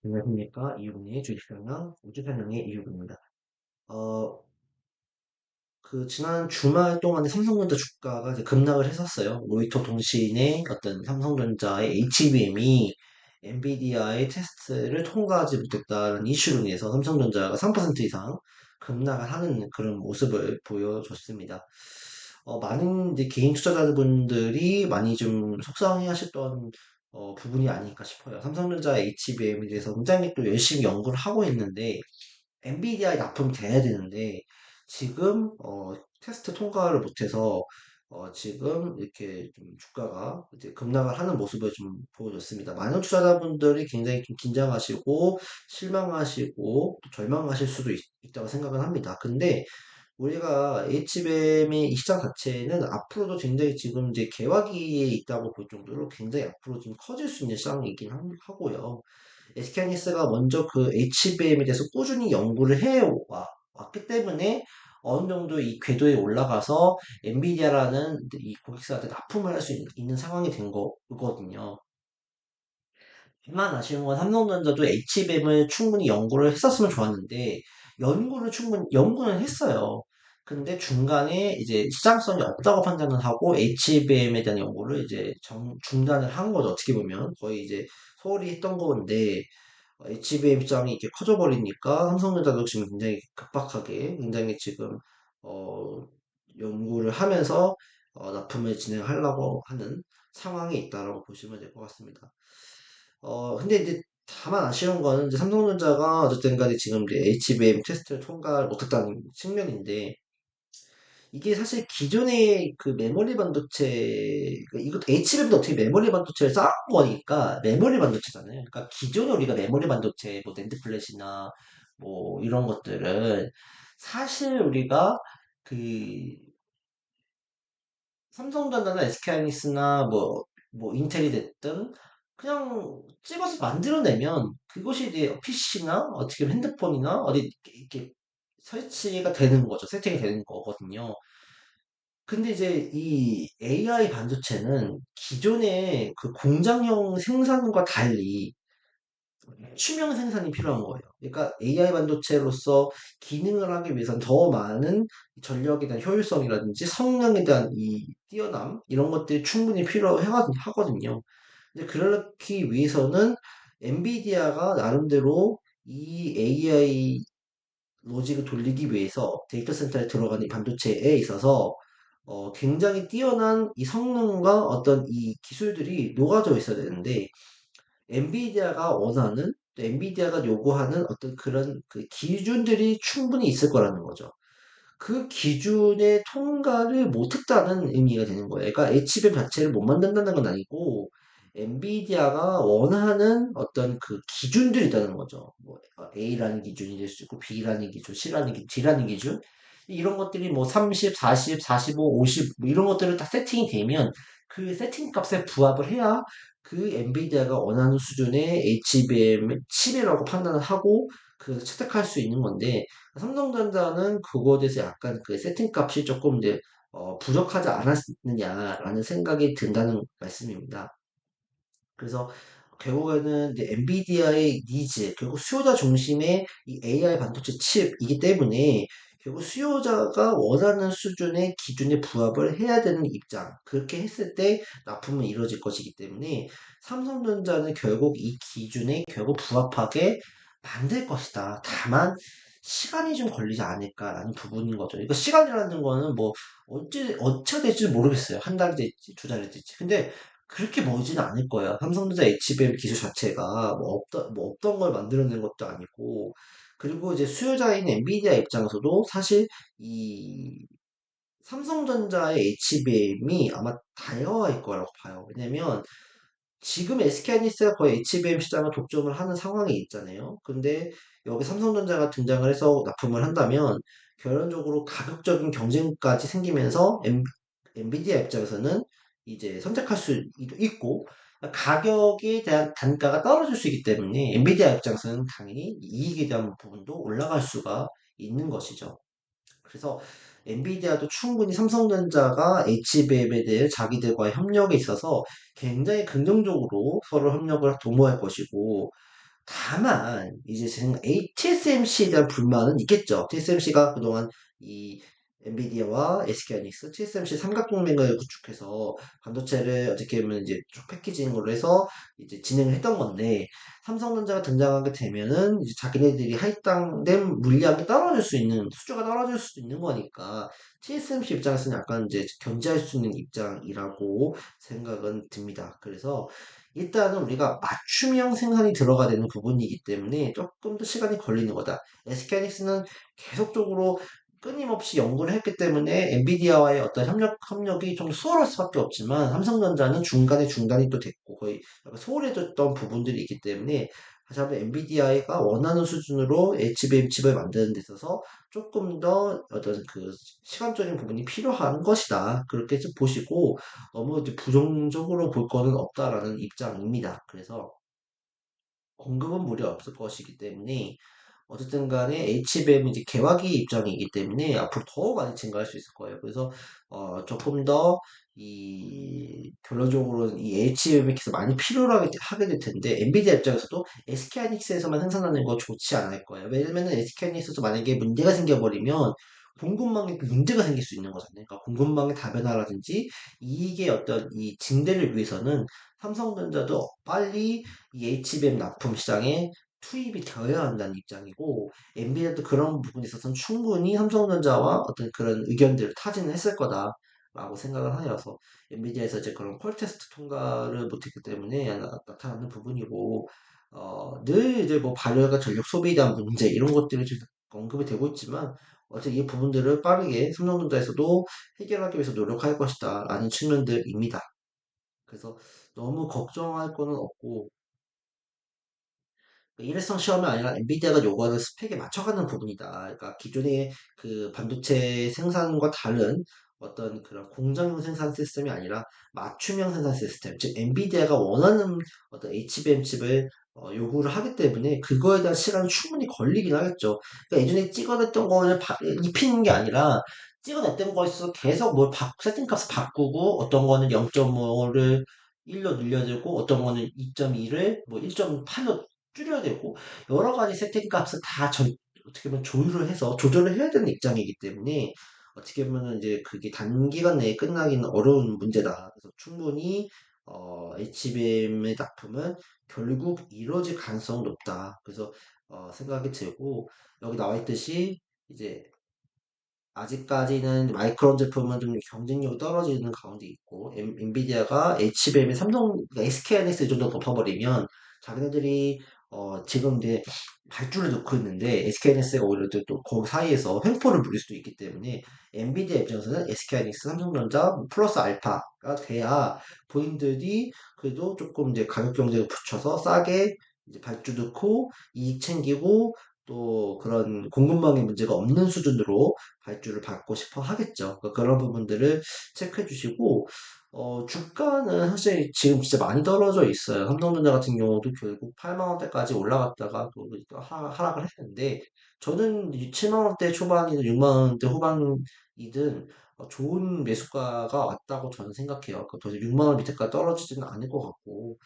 안녕하십니까. 이용의 주식상황 우주상황의 이유입니다. 어, 지난 주말 동안에 삼성전자 주가가 이제 급락을 했었어요. 로이터 통신의 어떤 삼성전자의 HBM이 엔비디아의 테스트를 통과하지 못했다는 이슈로 인해서 삼성전자가 3% 이상 급락을 하는 그런 모습을 보여줬습니다. 많은 이제 개인 투자자분들이 많이 좀 속상해 하셨던 부분이 아닐까 싶어요. 삼성전자 HBM에 대해서 굉장히 또 열심히 연구를 하고 있는데 엔비디아에 납품이 돼야 되는데 지금 테스트 통과를 못해서 지금 이렇게 좀 주가가 이제 급락을 하는 모습을 좀 보여줬습니다. 많은 투자자분들이 굉장히 좀 긴장하시고 실망하시고 또 절망하실 수도 있다고 생각을 합니다. 근데 우리가 HBM의 이 시장 자체는 앞으로도 굉장히 지금 이제 개화기에 있다고 볼 정도로 굉장히 앞으로 좀 커질 수 있는 시장이긴 하고요. SK하이닉스가 먼저 그 HBM에 대해서 꾸준히 연구를 왔기 때문에 어느 정도 이 궤도에 올라가서 엔비디아라는 이 고객사한테 납품을 할 수 있는 상황이 된 거거든요. 다만 아쉬운 건 삼성전자도 HBM을 충분히 연구를 했었으면 좋았는데 연구는 했어요. 근데 중간에 이제 시장성이 없다고 판단을 하고 HBM에 대한 연구를 이제 중단을 한 거죠. 어떻게 보면 거의 이제 소홀히 했던 건데 HBM 입장이 이렇게 커져 버리니까 삼성전자도 지금 굉장히 급박하게 굉장히 지금 어, 연구를 하면서 납품을 진행하려고 하는 상황에 있다라고 보시면 될 것 같습니다. 근데 이제 다만 아쉬운 거는 이제 삼성전자가 어쨌든 간에 지금 이제 HBM 테스트를 통과를 못했다는 측면인데 이게 사실 기존의 그 메모리 반도체, 이것도 HBM도 어떻게 메모리 반도체를 쌓은 거니까 메모리 반도체잖아요. 그러니까 기존에 우리가 메모리 반도체, 뭐 낸드 플랫이나 뭐 이런 것들은 사실 우리가 그 삼성전자나 SK하이닉스나 뭐 인텔이 됐든 그냥 찍어서 만들어내면 그것이 이제 PC나 어떻게 보면 핸드폰이나 어디 이렇게 설치가 되는 거죠. 세팅이 되는 거거든요. 근데 이제 이 AI 반도체는 기존의 그 공장형 생산과 달리 맞춤형 생산이 필요한 거예요. 그러니까 AI 반도체로서 기능을 하기 위해선 더 많은 전력에 대한 효율성이라든지 성능에 대한 이 뛰어남 이런 것들이 충분히 필요하거든요. 근데 그렇기 위해서는 엔비디아가 나름대로 이 AI 로직을 돌리기 위해서 데이터 센터에 들어가는 이 반도체에 있어서 굉장히 뛰어난 이 성능과 어떤 이 기술들이 녹아져 있어야 되는데 엔비디아가 원하는 또 엔비디아가 요구하는 어떤 그런 그 기준들이 충분히 있을 거라는 거죠. 그 기준에 통과를 못했다는 의미가 되는 거예요. 그러니까 HBM 자체를 못 만든다는 건 아니고 엔비디아가 원하는 어떤 그 기준들이 있다는 거죠. 뭐 A라는 기준이 될 수 있고 B라는 기준, C라는 기준, D라는 기준 이런 것들이 뭐 30, 40, 45, 50 뭐 이런 것들을 다 세팅이 되면 그 세팅 값에 부합을 해야 그 엔비디아가 원하는 수준의 HBM 칩이라고 판단을 하고 그 채택할 수 있는 건데 삼성전자는 그거에 대해서 약간 그 세팅 값이 조금 이제 부족하지 않았느냐라는 생각이 든다는 말씀입니다. 그래서 결국에는 이제 엔비디아의 니즈, 결국 수요자 중심의 이 AI 반도체 칩이기 때문에 결국 수요자가 원하는 수준의 기준에 부합을 해야 되는 입장. 그렇게 했을 때 납품은 이루어질 것이기 때문에 삼성전자는 결국 이 기준에 결국 부합하게 만들 것이다. 다만 시간이 좀 걸리지 않을까라는 부분인 거죠. 이거 시간이라는 거는 뭐 어찌가 될지 모르겠어요. 한 달이 될지 두 달이 될지. 근데 그렇게 멀지는 않을 거예요. 삼성전자 HBM 기술 자체가 뭐 없던 걸 만들어낸 것도 아니고, 그리고 이제 수요자인 엔비디아 입장에서도 사실 이 삼성전자의 HBM이 아마 다양화일 거라고 봐요. 왜냐면 지금 SK하이닉스가 거의 HBM 시장을 독점을 하는 상황이 있잖아요. 근데 여기 삼성전자가 등장을 해서 납품을 한다면 결론적으로 가격적인 경쟁까지 생기면서 엔비디아 입장에서는 이제 선택할 수 있고 가격에 대한 단가가 떨어질 수 있기 때문에 엔비디아 입장에서는 당연히 이익에 대한 부분도 올라갈 수가 있는 것이죠. 그래서 엔비디아도 충분히 삼성전자가 HBM에 대해 자기들과의 협력에 있어서 굉장히 긍정적으로 서로 협력을 도모할 것이고 다만 이제 TSMC에 대한 불만은 있겠죠. TSMC가 그동안 이 엔비디아와 SK하이닉스, TSMC 삼각동맹을 구축해서 반도체를 어떻게 보면 이제 쭉 패키징으로 해서 이제 진행을 했던 건데 삼성전자가 등장하게 되면은 이제 자기네들이 할당된 물량이 떨어질 수 있는 수주가 떨어질 수도 있는 거니까 TSMC 입장에서는 약간 이제 견제할 수 있는 입장이라고 생각은 듭니다. 그래서 일단은 우리가 맞춤형 생산이 들어가야 되는 부분이기 때문에 조금 더 시간이 걸리는 거다. SK하이닉스는 계속적으로 끊임없이 연구를 했기 때문에 엔비디아와의 어떤 협력이 좀 수월할 수밖에 없지만 삼성전자는 중간에 중단이 또 됐고 거의 약간 소홀해졌던 부분들이 있기 때문에 다시 한번 엔비디아가 원하는 수준으로 HBM 칩을 만드는 데 있어서 조금 더 어떤 그 시간적인 부분이 필요한 것이다. 그렇게 좀 보시고 너무 이제 부정적으로 볼 거는 없다라는 입장입니다. 그래서 공급은 무리 없을 것이기 때문에 어쨌든 간에 HBM은 이제 개화기 입장이기 때문에 앞으로 더 많이 증가할 수 있을 거예요. 그래서 조금 더 이 결론적으로는 이 HBM이 계속 많이 필요로 하게 될 텐데 엔비디아 입장에서도 SK하이닉스에서만 생산하는 거 좋지 않을 거예요. 왜냐면은 SK하이닉스에서 만약에 문제가 생겨버리면 공급망에 문제가 생길 수 있는 거잖아요. 그러니까 공급망의 다변화라든지 이익의 어떤 이 증대를 위해서는 삼성전자도 빨리 이 HBM 납품 시장에 투입이 되어야 한다는 입장이고 엔비디아도 그런 부분에 있어서는 충분히 삼성전자와 어떤 그런 의견들을 타진을 했을 거다라고 생각을 하여서 엔비디아에서 이제 그런 퀄 테스트 통과를 못했기 때문에 나타나는 부분이고 늘 이제 뭐 발열과 전력 소비에 대한 문제 이런 것들이 지금 언급이 되고 있지만 어쨌든 이 부분들을 빠르게 삼성전자에서도 해결하기 위해서 노력할 것이다 라는 측면들입니다. 그래서 너무 걱정할 거는 없고 일회성 시험이 아니라 엔비디아가 요구하는 스펙에 맞춰가는 부분이다. 그러니까 기존의 그 반도체 생산과 다른 어떤 그런 공정형 생산 시스템이 아니라 맞춤형 생산 시스템, 즉 엔비디아가 원하는 어떤 HBM 칩을 요구를 하기 때문에 그거에 대한 시간은 충분히 걸리긴 하겠죠. 그러니까 예전에 찍어냈던 거를 입히는 게 아니라 찍어냈던 거에서 계속 뭘 세팅값을 바꾸고 어떤 거는 0.5를 1로 늘려주고 어떤 거는 2.2를 뭐 1.8로 줄여야 되고 여러 가지 세팅 값을 다 어떻게 보면 조율을 해서 조절을 해야 되는 입장이기 때문에 어떻게 보면 이제 그게 단기간 내에 끝나기는 어려운 문제다. 그래서 충분히 HBM의 납품은 결국 이루어질 가능성은 높다. 그래서 생각이 들고 여기 나와 있듯이 이제 아직까지는 마이크론 제품은 좀 경쟁력이 떨어지는 가운데 있고 엔비디아가 HBM에 그러니까 SK하이닉스 이 정도 덮어버리면 자기네들이 지금 이제 발주를 놓고 있는데 SK하이닉스가 오히려 그 사이에서 횡포를 부릴 수도 있기 때문에 엔비디아 입장에서는 SK하이닉스, 삼성전자 플러스 알파가 돼야 본인들이 그래도 조금 이제 가격 경쟁을 붙여서 싸게 이제 발주 넣고 이익 챙기고 또 그런 공급망의 문제가 없는 수준으로 발주를 받고 싶어 하겠죠. 그러니까 그런 부분들을 체크해 주시고, 주가는 사실 지금 진짜 많이 떨어져 있어요. 삼성전자 같은 경우도 결국 8만 원대까지 올라갔다가 또 하락을 했는데, 저는 7만 원대 초반이든 6만 원대 후반이든 좋은 매수가가 왔다고 저는 생각해요. 그러니까 더 6만 원 밑에까지 떨어지지는 않을 것 같고,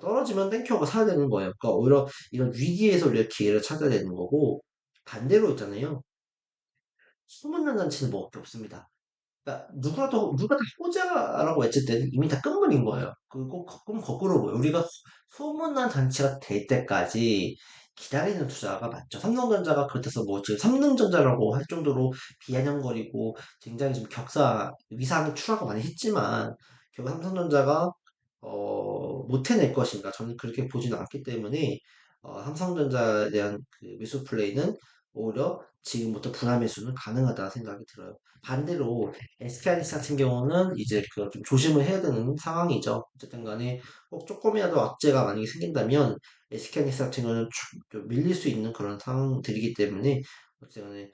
떨어지면 땡큐하고 사야 되는 거예요. 그러니까 오히려 이런 위기에서 우리가 기회를 찾아야 되는 거고, 반대로 있잖아요. 소문난 잔치는 뭐밖에 없습니다. 그러니까 누가 다 호재라고 외칠 때는 이미 다 끝물인 거예요. 그리고 그럼 거꾸로 보여. 우리가 소문난 잔치가 될 때까지 기다리는 투자가 맞죠. 삼성전자가 그렇다서 뭐 지금 삼성전자라고 할 정도로 비아냥거리고 굉장히 좀 위상이 추락을 많이 했지만 결국 삼성전자가 못 해낼 것인가 저는 그렇게 보지는 않기 때문에 삼성전자에 대한 그 매수 플레이는 오히려 지금부터 분할 매수는 가능하다 생각이 들어요. 반대로 SK하이닉스 같은 경우는 이제 그 좀 조심을 해야 되는 상황이죠. 어쨌든 간에 꼭 조금이라도 악재가 만약에 생긴다면 SK하이닉스 같은 경우는 좀 밀릴 수 있는 그런 상황들이기 때문에 어쨌든 간에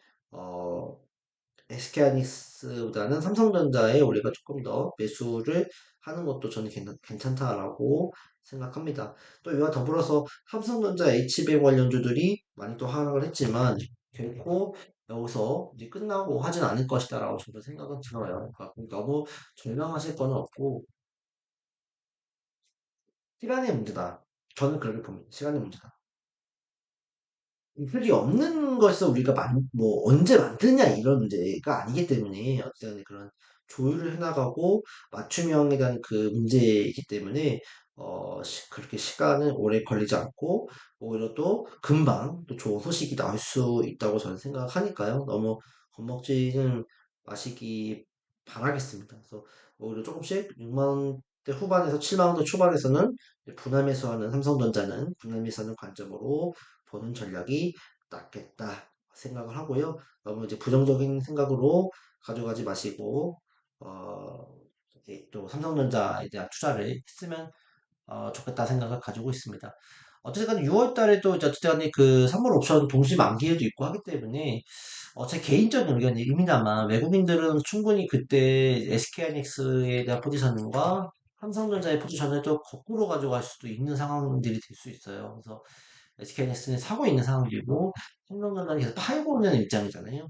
SK하이닉스보다는 삼성전자에 우리가 조금 더 매수를 하는 것도 저는 괜찮다라고 생각합니다. 또 이와 더불어서 삼성전자 HBM 관련주들이 많이 또 하락을 했지만 결코 여기서 이제 끝나고 하진 않을 것이다라고 저도 생각은 들어요. 그러니까 너무 절망하실 건 없고 시간의 문제다. 저는 그렇게 봅니다. 시간의 문제다. 기술이 없는 것을 우리가 뭐 언제 만드냐 이런 문제가 아니기 때문에 어쨌든 그런 조율을 해나가고 맞춤형에 대한 그 문제이기 때문에 그렇게 시간은 오래 걸리지 않고 오히려 또 금방 또 좋은 소식이 나올 수 있다고 저는 생각하니까요. 너무 겁먹지는 마시기 바라겠습니다. 그래서 오히려 조금씩 6만 원대 후반에서 7만 원대 초반에서는 이제 분할 매수하는 삼성전자는 분할 매수하는 관점으로 보는 전략이 낫겠다 생각을 하고요. 너무 이제 부정적인 생각으로 가져가지 마시고, 어, 이제 또 삼성전자에 대한 투자를 했으면 좋겠다 생각을 가지고 있습니다. 어쨌든 6월 달에도 이제 어쨌든 간에 그 선물 옵션 동시 만기일도 있고 하기 때문에 제 개인적인 의견입니다만 외국인들은 충분히 그때 SK하이닉스에 대한 포지셔닝과 삼성전자의 포지션을 또 거꾸로 가져갈 수도 있는 상황들이 될 수 있어요. 그래서 SK하이닉스는 사고 있는 상황이고 삼성전자는 계속 팔고 있는 입장이잖아요.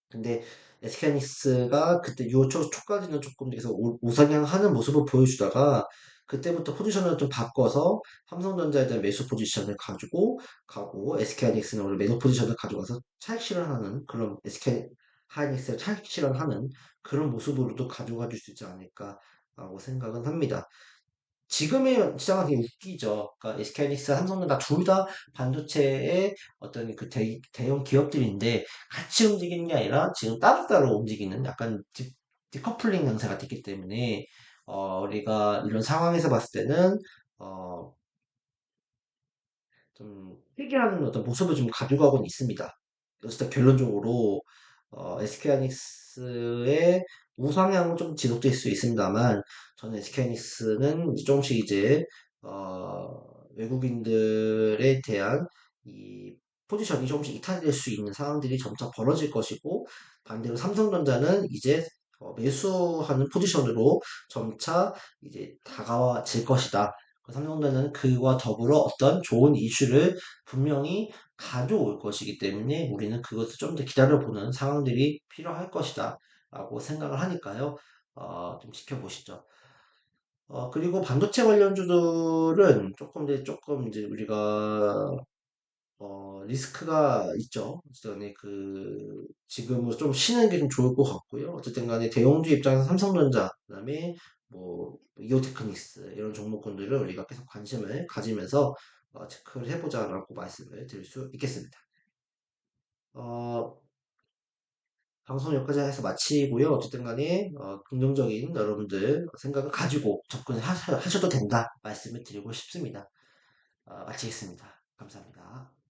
근데 SK하이닉스가 그때 6월 초까지는 조금 계속 우상향하는 모습을 보여주다가 그때부터 포지션을 좀 바꿔서 삼성전자에 대한 매수 포지션을 가지고 가고 SK하이닉스는 원래 매도 포지션을 가져가서 차익 실현하는 그런 SK하이닉스를 차익 실현하는 그런 모습으로도 가져가 줄 수 있지 않을까라고 생각은 합니다. 지금의 시장은 되게 웃기죠. 그러니까 SK하이닉스, 삼성전자 둘 다 반도체의 어떤 그 대형 기업들인데 같이 움직이는 게 아니라 지금 따로따로 움직이는 약간 디커플링 양상가 됐기 때문에 우리가 이런 상황에서 봤을 때는 어, 좀 회귀하는 어떤 모습을 좀 가져가고는 있습니다. 그래서 결론적으로 SK하이닉스의 우상향은 좀 지속될 수 있습니다만 저는 SK하이닉스는 조금씩 이제 외국인들에 대한 이 포지션이 조금씩 이탈될 수 있는 상황들이 점차 벌어질 것이고 반대로 삼성전자는 이제 매수하는 포지션으로 점차 이제 다가와질 것이다. 삼성전자는 그와 더불어 어떤 좋은 이슈를 분명히 가져올 것이기 때문에 우리는 그것을 좀 더 기다려보는 상황들이 필요할 것이다 라고 생각을 하니까요. 좀 지켜보시죠. 그리고 반도체 관련주들은 조금 이제 우리가 리스크가 있죠. 그다음에 지금은 좀 쉬는 게 좀 좋을 것 같고요. 어쨌든 간에 대형주 입장에서 삼성전자, 그다음에 뭐, 이오테크닉스, 이런 종목군들을 우리가 계속 관심을 가지면서 체크를 해보자라고 말씀을 드릴 수 있겠습니다. 어, 방송 여기까지 해서 마치고요. 어쨌든 간에 긍정적인 여러분들 생각을 가지고 접근하셔도 된다 말씀을 드리고 싶습니다. 마치겠습니다. 감사합니다.